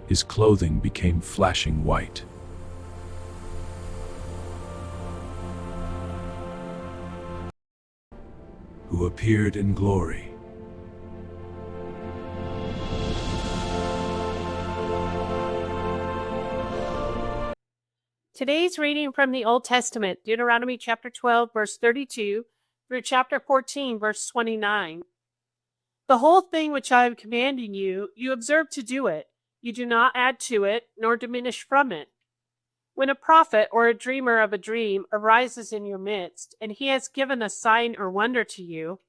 His clothing became flashing white. Who appeared in glory. Today's reading from the Old Testament, Deuteronomy chapter 12, verse 32 through chapter 14, verse 29. The whole thing which I am commanding you, you observe to do it. You do not add to it, nor diminish from it. When a prophet or a dreamer of a dream arises in your midst, and he has given a sign or wonder to you,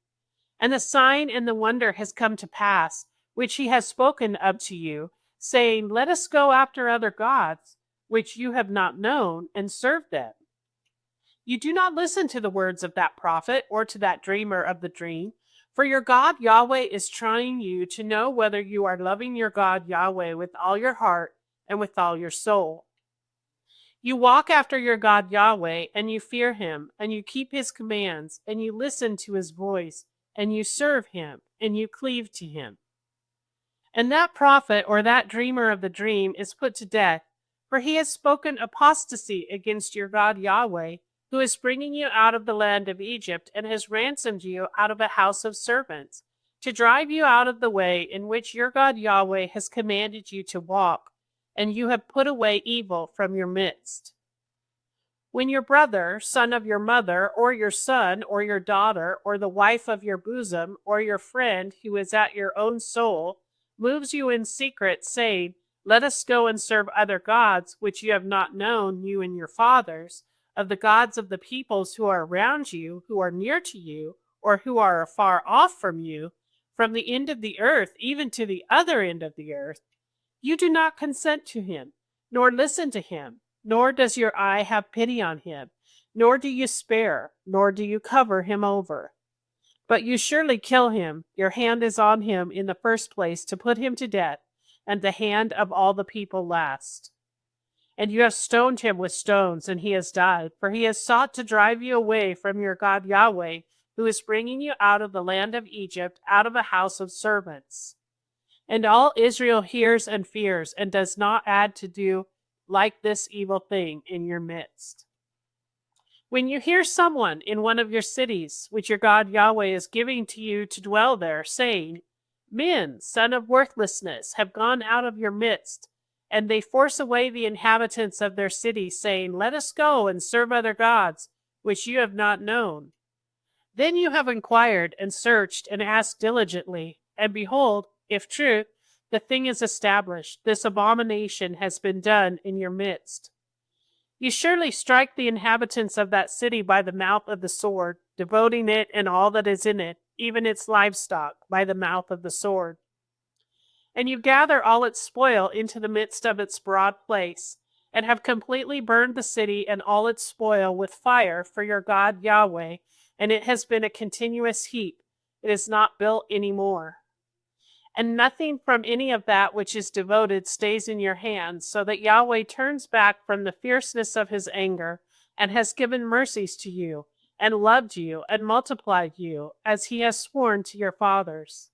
and the sign and the wonder has come to pass, which he has spoken of to you, saying, let us go after other gods, which you have not known, and serve them. You do not listen to the words of that prophet or to that dreamer of the dream, for your God Yahweh is trying you to know whether you are loving your God Yahweh with all your heart and with all your soul. You walk after your God Yahweh, and you fear him, and you keep his commands, and you listen to his voice, and you serve him, and you cleave to him. And that prophet or that dreamer of the dream is put to death, for he has spoken apostasy against your God Yahweh, who is bringing you out of the land of Egypt, and has ransomed you out of a house of servants, to drive you out of the way in which your God Yahweh has commanded you to walk, and you have put away evil from your midst. When your brother, son of your mother, or your son, or your daughter, or the wife of your bosom, or your friend who is at your own soul, moves you in secret, saying, let us go and serve other gods, which you have not known, you and your fathers, of the gods of the peoples who are around you, who are near to you, or who are afar off from you, from the end of the earth even to the other end of the earth, you do not consent to him, nor listen to him, nor does your eye have pity on him, nor do you spare, nor do you cover him over. But you surely kill him. Your hand is on him in the first place to put him to death, and the hand of all the people last. And you have stoned him with stones, and he has died, for he has sought to drive you away from your God Yahweh, who is bringing you out of the land of Egypt, out of a house of servants. And all Israel hears and fears, and does not add to do like this evil thing in your midst. When you hear someone in one of your cities, which your God Yahweh is giving to you to dwell there, saying, men, son of worthlessness, have gone out of your midst, and they force away the inhabitants of their city, saying, let us go and serve other gods, which you have not known. Then you have inquired and searched and asked diligently, and behold, if truth, the thing is established, this abomination has been done in your midst. You surely strike the inhabitants of that city by the mouth of the sword, devoting it and all that is in it, even its livestock, by the mouth of the sword. And you gather all its spoil into the midst of its broad place, and have completely burned the city and all its spoil with fire for your God Yahweh, and it has been a continuous heap. It is not built any more. And nothing from any of that which is devoted stays in your hands, so that Yahweh turns back from the fierceness of his anger, and has given mercies to you, and loved you, and multiplied you, as he has sworn to your fathers.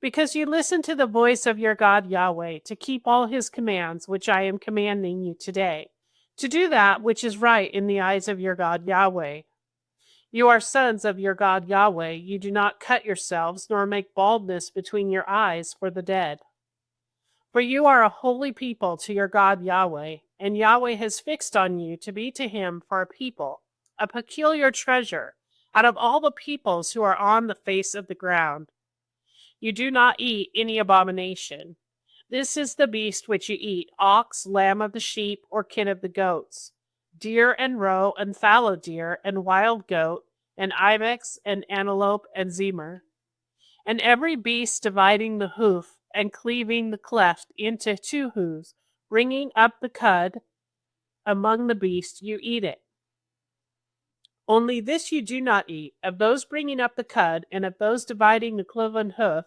Because you listen to the voice of your God Yahweh, to keep all his commands, which I am commanding you today, to do that which is right in the eyes of your God Yahweh. You are sons of your God Yahweh. You do not cut yourselves, nor make baldness between your eyes for the dead. For you are a holy people to your God Yahweh, and Yahweh has fixed on you to be to him for a people, a peculiar treasure, out of all the peoples who are on the face of the ground. You do not eat any abomination. This is the beast which you eat, ox, lamb of the sheep, or kid of the goats, deer and roe and fallow deer and wild goat and ibex and antelope and zemer, and every beast dividing the hoof and cleaving the cleft into two hoofs, bringing up the cud among the beasts, you eat it. Only this you do not eat, of those bringing up the cud, and of those dividing the cloven hoof,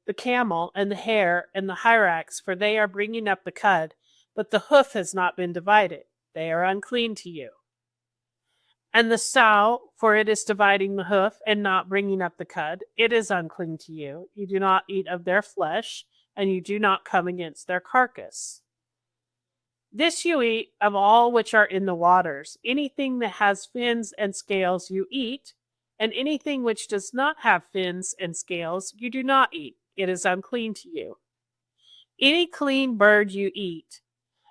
the camel and the hare and the hyrax, for they are bringing up the cud, but the hoof has not been divided. They are unclean to you. And the sow, for it is dividing the hoof and not bringing up the cud, it is unclean to you. You do not eat of their flesh. and you do not come against their carcass. This you eat of all which are in the waters. Anything that has fins and scales you eat, and anything which does not have fins and scales you do not eat. It is unclean to you. Any clean bird you eat,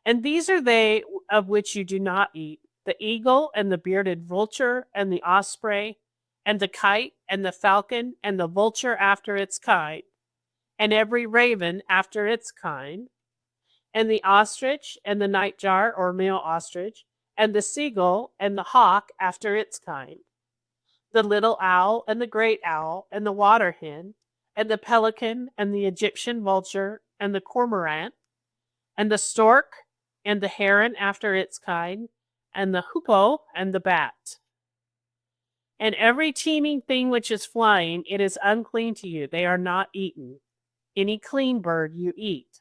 and these are they of which you do not eat: the eagle, and the bearded vulture, and the osprey, and the kite, and the falcon, and the vulture after its kind, and every raven after its kind, and the ostrich, and the nightjar or male ostrich, and the seagull, and the hawk after its kind, the little owl, and the great owl, and the water hen, and the pelican, and the Egyptian vulture, and the cormorant, and the stork, and the heron after its kind, and the hoopoe, and the bat. And every teeming thing which is flying, it is unclean to you. They are not eaten. Any clean bird you eat.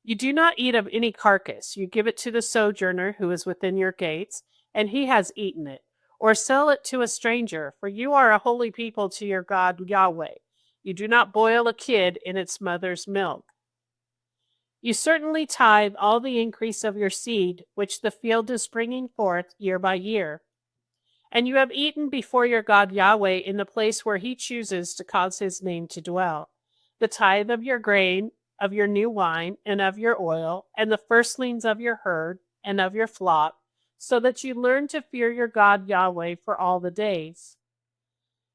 You do not eat of any carcass. You give it to the sojourner who is within your gates, and he has eaten it. Or sell it to a stranger, for you are a holy people to your God Yahweh. You do not boil a kid in its mother's milk. You certainly tithe all the increase of your seed, which the field is bringing forth year by year. And you have eaten before your God Yahweh in the place where he chooses to cause his name to dwell, the tithe of your grain, of your new wine, and of your oil, and the firstlings of your herd, and of your flock, so that you learn to fear your God Yahweh for all the days.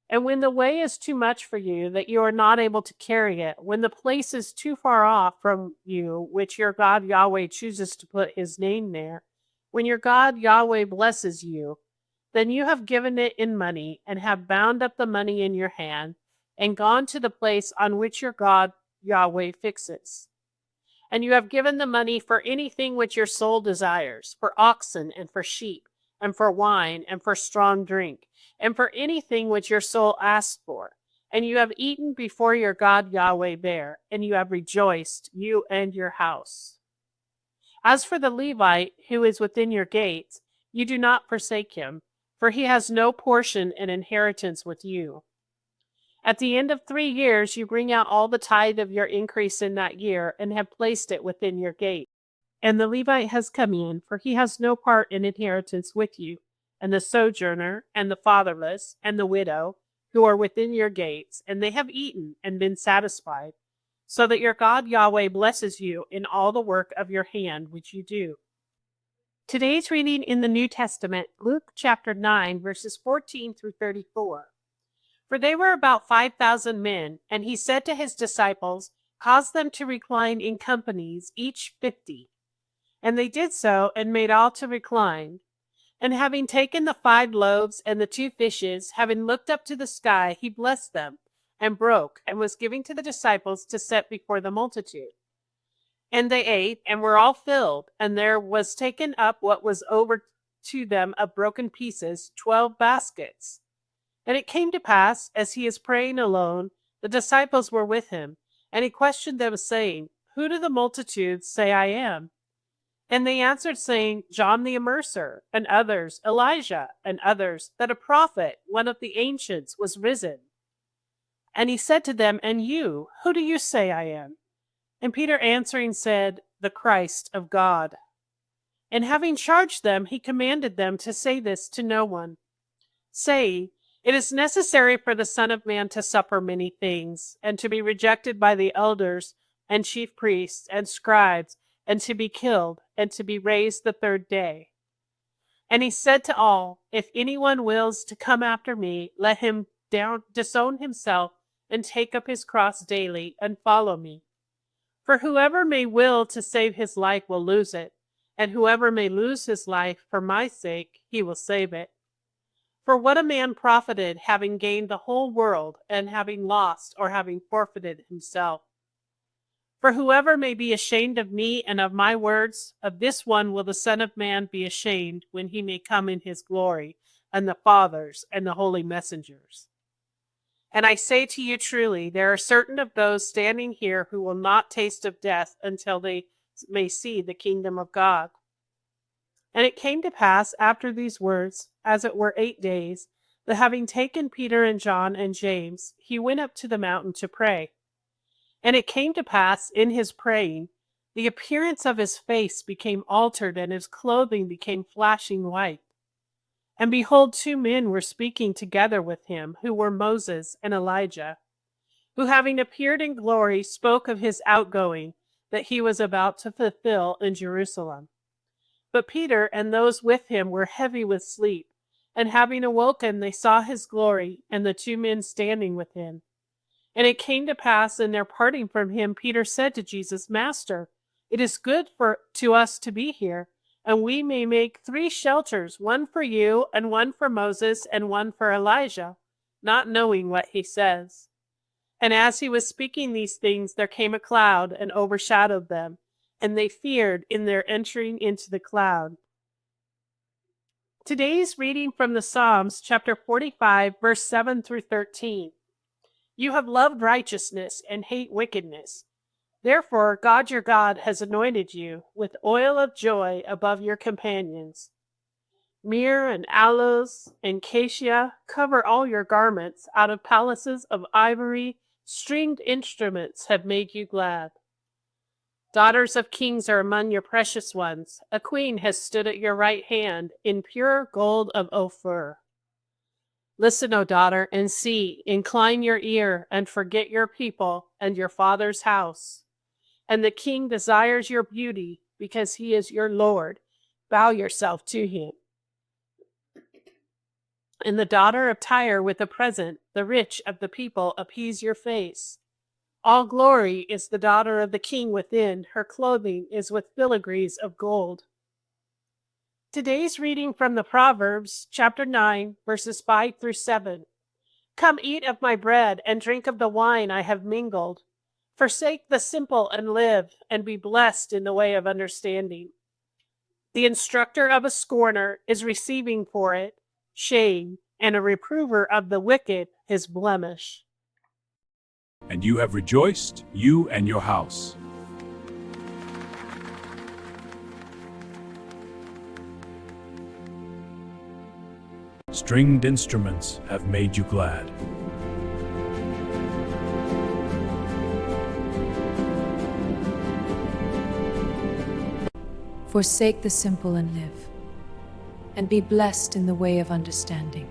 And when the way is too much for you, that you are not able to carry it, when the place is too far off from you, which your God Yahweh chooses to put his name there, when your God Yahweh blesses you, then you have given it in money, and have bound up the money in your hand, and gone to the place on which your God Yahweh fixes. And you have given the money for anything which your soul desires, for oxen, and for sheep, and for wine, and for strong drink, and for anything which your soul asks for. And you have eaten before your God Yahweh there, and you have rejoiced, you and your house. As for the Levite who is within your gates, you do not forsake him, for he has no portion and inheritance with you. At the end of 3 years, you bring out all the tithe of your increase in that year, and have placed it within your gate. And the Levite has come in, for he has no part in inheritance with you, and the sojourner, and the fatherless, and the widow, who are within your gates, and they have eaten and been satisfied, so that your God Yahweh blesses you in all the work of your hand which you do. Today's reading in the New Testament, Luke chapter 9, verses 14 through 34. For they were about 5,000 men, and he said to his disciples, cause them to recline in companies, each 50. And they did so, and made all to recline. And having taken the 5 loaves and the 2 fishes, having looked up to the sky, he blessed them, and broke, and was giving to the disciples to set before the multitude. And they ate, and were all filled, and there was taken up what was over to them of broken pieces, 12 baskets. And it came to pass, as he is praying alone, the disciples were with him, and he questioned them, saying, Who do the multitudes say I am? And they answered, saying, John the Immerser, and others, Elijah, and others, that a prophet, one of the ancients, was risen. And he said to them, And you, who do you say I am? And Peter answering said, The Christ of God. And having charged them, he commanded them to say this to no one, saying, It is necessary for the Son of Man to suffer many things, and to be rejected by the elders and chief priests and scribes, and to be killed, and to be raised the 3rd day. And he said to all, If anyone wills to come after me, let him disown himself, and take up his cross daily, and follow me. For whoever may will to save his life will lose it, and whoever may lose his life for my sake, he will save it. For what a man profited, having gained the whole world, and having lost or having forfeited himself? For whoever may be ashamed of me and of my words, of this one will the Son of Man be ashamed when he may come in his glory, and the fathers and the holy messengers. And I say to you truly, there are certain of those standing here who will not taste of death until they may see the kingdom of God. And it came to pass after these words, as it were 8 days, that having taken Peter and John and James, he went up to the mountain to pray. And it came to pass in his praying, the appearance of his face became altered, and his clothing became flashing white. And behold, 2 men were speaking together with him, who were Moses and Elijah, who having appeared in glory spoke of his outgoing that he was about to fulfill in Jerusalem. But Peter and those with him were heavy with sleep, and having awoken they saw his glory and the 2 men standing with him. And it came to pass in their parting from him, Peter said to Jesus, Master, it is good to us to be here, and we may make 3 shelters, one for you, and one for Moses, and one for Elijah, not knowing what he says. And as he was speaking these things, there came a cloud and overshadowed them, and they feared in their entering into the cloud. Today's reading from the Psalms, chapter 45, verse 7 through 13. You have loved righteousness and hate wickedness. Therefore, God your God has anointed you with oil of joy above your companions. Myrrh and aloes and cassia cover all your garments. Out of palaces of ivory, stringed instruments have made you glad. Daughters of kings are among your precious ones. A queen has stood at your right hand in pure gold of Ophir. Listen, O daughter, and see, incline your ear, and forget your people and your father's house. And the king desires your beauty, because he is your Lord. Bow yourself to him. And the daughter of Tyre with a present, the rich of the people appease your face. All glory is the daughter of the king within, her clothing is with filigrees of gold. Today's reading from the Proverbs, chapter 9, verses 5 through 7. Come eat of my bread and drink of the wine I have mingled. Forsake the simple and live, and be blessed in the way of understanding. The instructor of a scorner is receiving for it shame, and a reprover of the wicked his blemish. And you have rejoiced, you and your house. Stringed instruments have made you glad. Forsake the simple and live, and be blessed in the way of understanding.